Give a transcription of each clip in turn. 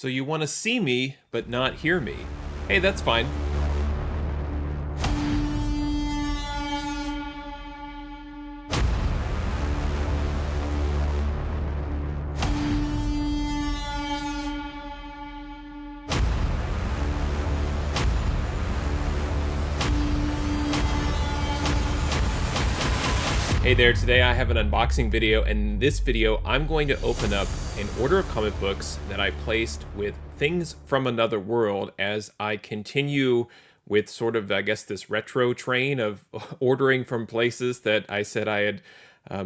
So you want to see me, but not hear me. Hey, that's fine. Hey there, today I have an unboxing video, and in this video I'm going to open up an order of comic books that I placed with Things from Another World as I continue with sort of, I guess, this retro train of ordering from places that I said I had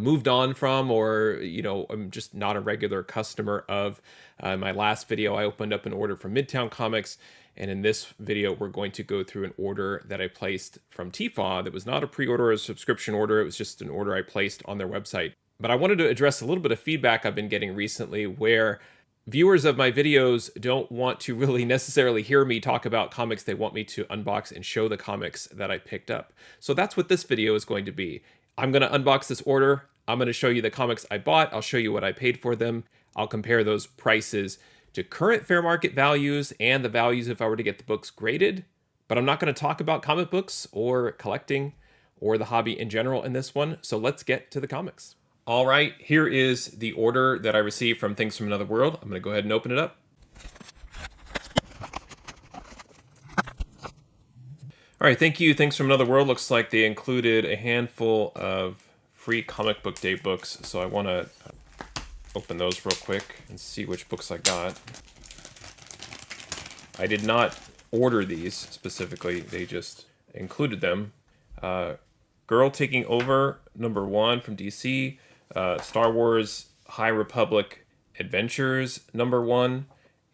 moved on from, or, I'm just not a regular customer of. In my last video, I opened up an order from Midtown Comics, and in this video, we're going to go through an order that I placed from TFAW that was not a pre-order or a subscription order. It was just an order I placed on their website. But I wanted to address a little bit of feedback I've been getting recently where viewers of my videos don't want to really necessarily hear me talk about comics. They want me to unbox and show the comics that I picked up. So that's what this video is going to be. I'm going to unbox this order. I'm going to show you the comics I bought. I'll show you what I paid for them. I'll compare those prices to current fair market values and the values if I were to get the books graded. But I'm not going to talk about comic books or collecting or the hobby in general in this one. So let's get to the comics. All right, here is the order that I received from Things from Another World. I'm going to go ahead and open it up. All right, thank you, Things from Another World. Looks like they included a handful of free comic book day books. So I want to open those real quick and see which books I got. I did not order these specifically. They just included them. Girl Taking Over, #1 from DC. Star Wars High Republic Adventures, #1.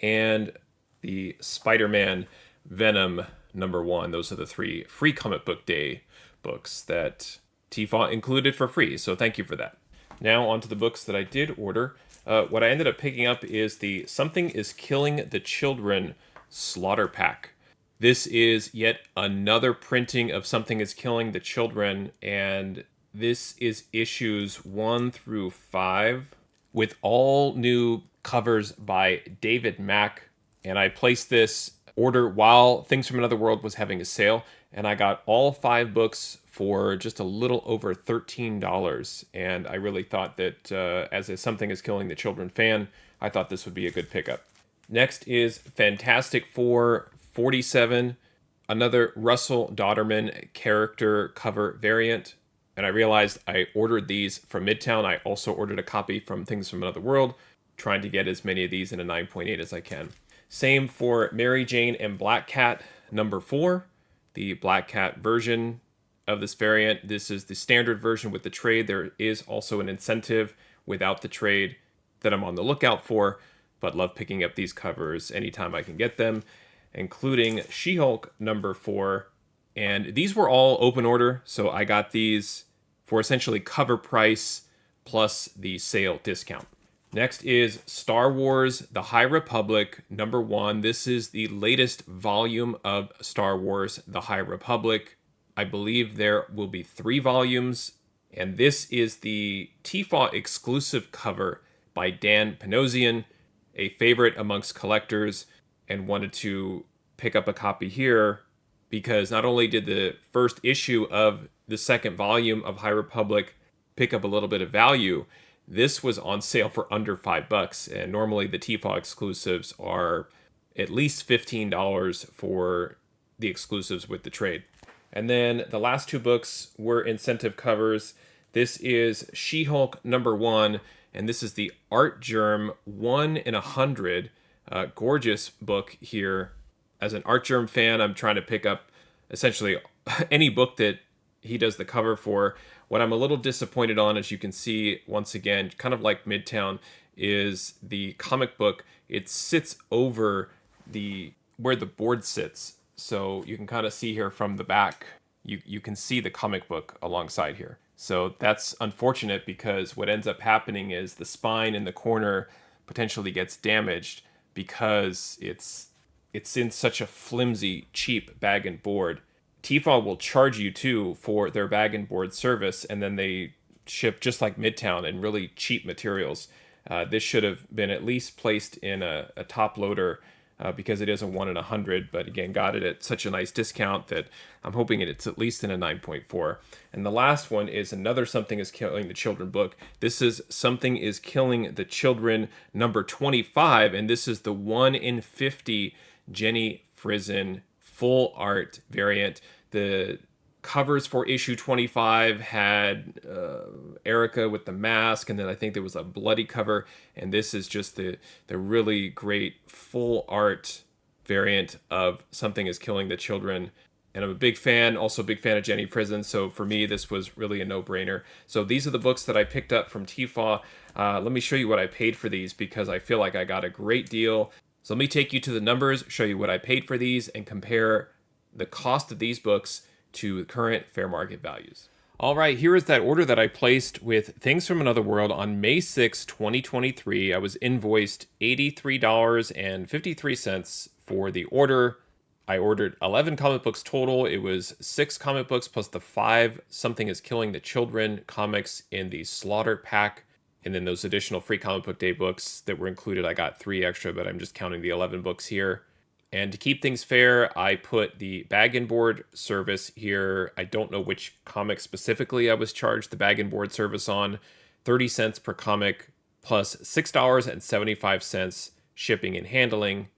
And the Spider-Man Venom, #1. Those are the 3 free comic book day books that TFAW included for free. So thank you for that. Now on to the books that I did order. What I ended up picking up is the Something is Killing the Children Slaughter Pack. This is yet another printing of Something is Killing the Children, and this is issues 1 through 5 with all new covers by David Mack. And I placed this order while Things from Another World was having a sale, and I got all 5 books for just a little over $13. And I really thought that as a Something is Killing the Children fan, I thought this would be a good pickup. Next is Fantastic Four 47, another Russell Dodderman character cover variant. And I realized I ordered these from Midtown. I also ordered a copy from Things from Another World, trying to get as many of these in a 9.8 as I can. Same for Mary Jane and Black Cat, #4, the Black Cat version of this variant. This is the standard version with the trade. There is also an incentive without the trade that I'm on the lookout for, but love picking up these covers anytime I can get them, including She-Hulk #4. And these were all open order, so I got these for essentially cover price plus the sale discount. Next is Star Wars The High Republic #1. This is the latest volume of Star Wars The High Republic. I believe there will be 3 volumes, and this is the TFAW exclusive cover by Dan Panosian, a favorite amongst collectors, and wanted to pick up a copy here because not only did the first issue of the second volume of High Republic pick up a little bit of value, this was on sale for under $5, and normally the TFAW exclusives are at least $15 for the exclusives with the trade. And then the last 2 books were incentive covers. This is She-Hulk #1, and this is the Art Germ 1 in 100. Gorgeous book here. As an Art Germ fan, I'm trying to pick up essentially any book that he does the cover for. What I'm a little disappointed on, as you can see, once again, kind of like Midtown, is the comic book. It sits over where the board sits. So you can kind of see here from the back, you can see the comic book alongside here. So that's unfortunate because what ends up happening is the spine in the corner potentially gets damaged because it's in such a flimsy, cheap bag and board. TFAW will charge you too for their bag and board service, and then they ship, just like Midtown, in really cheap materials. This should have been at least placed in a top loader because it is a 1 in 100, but again, got it at such a nice discount that I'm hoping it's at least in a 9.4. And the last one is another Something is Killing the Children book. This is Something is Killing the Children number 25, and this is the 1 in 50 Jenny Frison full art variant. The covers for issue 25 had Erica with the mask, and then I think there was a bloody cover, and this is just the really great full art variant of Something is Killing the Children. And I'm a big fan, also a big fan of Jenny Frison, so for me this was really a no-brainer. So these are the books that I picked up from TFAW. Let me show you what I paid for these because I feel like I got a great deal. So let me take you to the numbers, show you what I paid for these, and compare the cost of these books to current fair market values. All right, here is that order that I placed with Things from Another World on May 6, 2023. I was invoiced $83.53 for the order. I ordered 11 comic books total. It was 6 comic books plus the 5 Something is Killing the Children comics in the Slaughter pack. And then those additional free comic book day books that were included, I got 3 extra, but I'm just counting the 11 books here. And to keep things fair, I put the bag and board service here. I don't know which comic specifically I was charged the bag and board service on. 30 cents per comic plus $6.75 shipping and handling.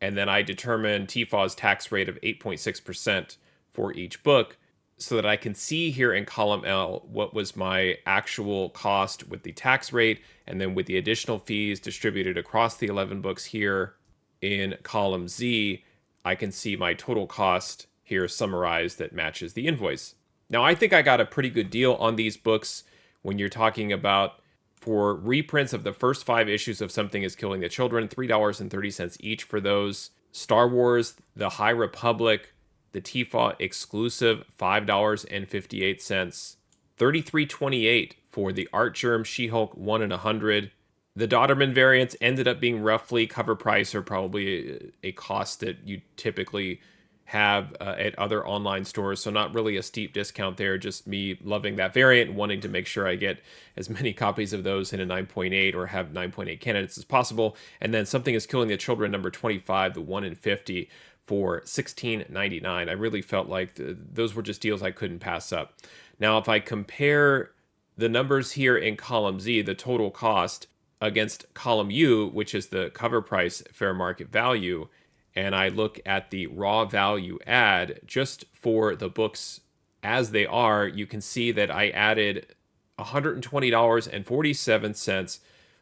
And then I determined TFAW's tax rate of 8.6% for each book so that I can see here in column L what was my actual cost with the tax rate and then with the additional fees distributed across the 11 books here. In column Z, I can see my total cost here summarized that matches the invoice. Now, I think I got a pretty good deal on these books when you're talking about for reprints of the first 5 issues of Something is Killing the Children, $3.30 each for those. Star Wars, The High Republic, the TFAW exclusive, $5.58. $33.28 for the Art Germ She-Hulk 1 in 100. The Dodderman variants ended up being roughly cover price or probably a cost that you typically have at other online stores. So not really a steep discount there, just me loving that variant and wanting to make sure I get as many copies of those in a 9.8 or have 9.8 candidates as possible. And then Something is Killing the Children number 25, the 1 in 50 for $16.99. I really felt like those were just deals I couldn't pass up. Now, if I compare the numbers here in column Z, the total cost, against column U, which is the cover price fair market value, and I look at the raw value add just for the books as they are, you can see that I added $120.47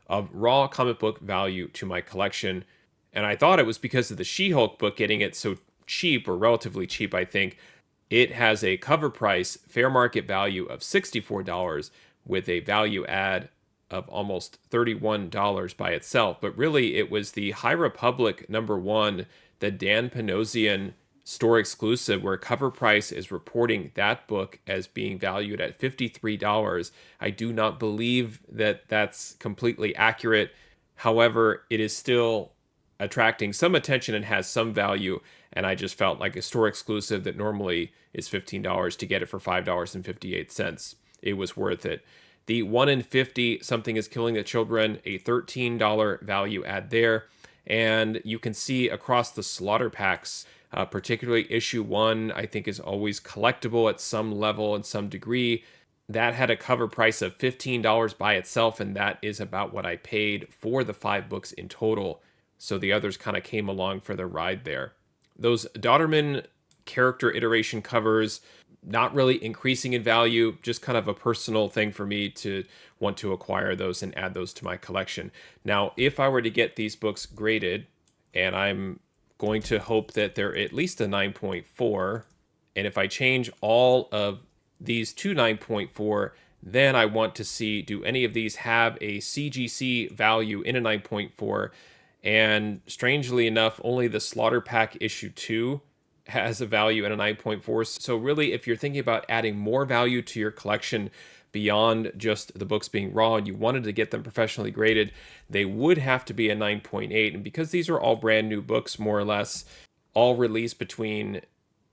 of raw comic book value to my collection. And I thought it was because of the She-Hulk book getting it so cheap, or relatively cheap, I think. It has a cover price fair market value of $64 with a value add of almost $31 by itself. But really, it was the High Republic number 1, the Dan Panosian store exclusive, where cover price is reporting that book as being valued at $53. I do not believe that that's completely accurate. However, it is still attracting some attention and has some value, and I just felt like a store exclusive that normally is $15 to get it for $5.58. It was worth it. The 1 in 50 Something is Killing the Children, a $13 value add there. And you can see across the Slaughter packs, particularly issue 1, I think is always collectible at some level and some degree. That had a cover price of $15 by itself, and that is about what I paid for the 5 books in total. So the others kind of came along for the ride there. Those Dodderman character iteration covers, not really increasing in value, just kind of a personal thing for me to want to acquire those and add those to my collection. Now, if I were to get these books graded, and I'm going to hope that they're at least a 9.4, and if I change all of these to 9.4, then I want to see, do any of these have a CGC value in a 9.4? And strangely enough, only the Slaughter Pack issue 2 has a value in a 9.4. So really, if you're thinking about adding more value to your collection beyond just the books being raw and you wanted to get them professionally graded, they would have to be a 9.8. And because these are all brand new books, more or less, all released between,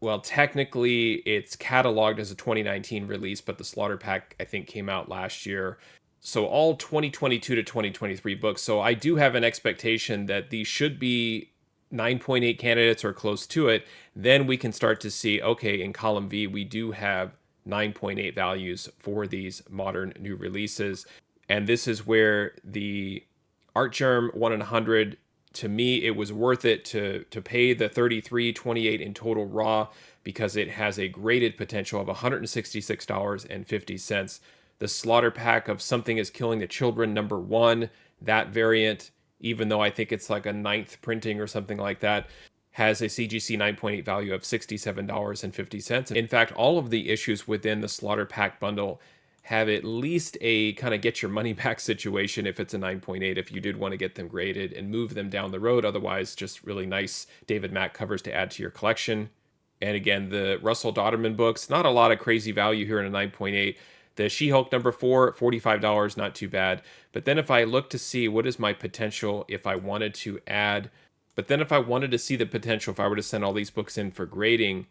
well, technically it's cataloged as a 2019 release, but the Slaughter Pack, I think, came out last year. So all 2022 to 2023 books. So I do have an expectation that these should be 9.8 candidates or close to it. Then we can start to see, okay, in column V, we do have 9.8 values for these modern new releases. And this is where the Artgerm 1 in 100, to me, it was worth it to pay the 33.28 in total raw, because it has a graded potential of $166.50. The slaughter pack of Something is Killing the Children #1, that variant, even though I think it's like a 9th printing or something like that, has a CGC 9.8 value of $67.50. In fact, all of the issues within the slaughter pack bundle have at least a kind of get your money back situation if it's a 9.8, if you did want to get them graded and move them down the road. Otherwise, just really nice David Mack covers to add to your collection. And again, the Russell Dodderman books, not a lot of crazy value here in a 9.8. The She-Hulk #4, $45, not too bad. But then if I look to see what is my potential if I wanted to add, but then if I wanted to see the potential, if I were to send all these books in for grading,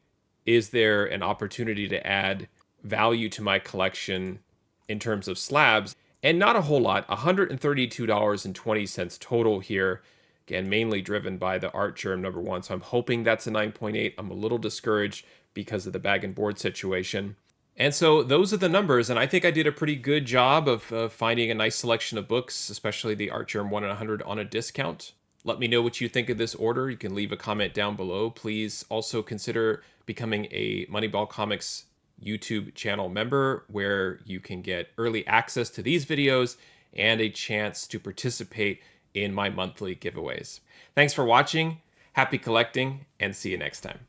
is there an opportunity to add value to my collection in terms of slabs? And not a whole lot, $132.20 total here. Again, mainly driven by the Artgerm #1. So I'm hoping that's a 9.8. I'm a little discouraged because of the bag and board situation. And so those are the numbers, and I think I did a pretty good job of finding a nice selection of books, especially the Artgerm 1 in 100 on a discount. Let me know what you think of this order. You can leave a comment down below. Please also consider becoming a Moneyball Comics YouTube channel member, where you can get early access to these videos and a chance to participate in my monthly giveaways. Thanks for watching, happy collecting, and see you next time.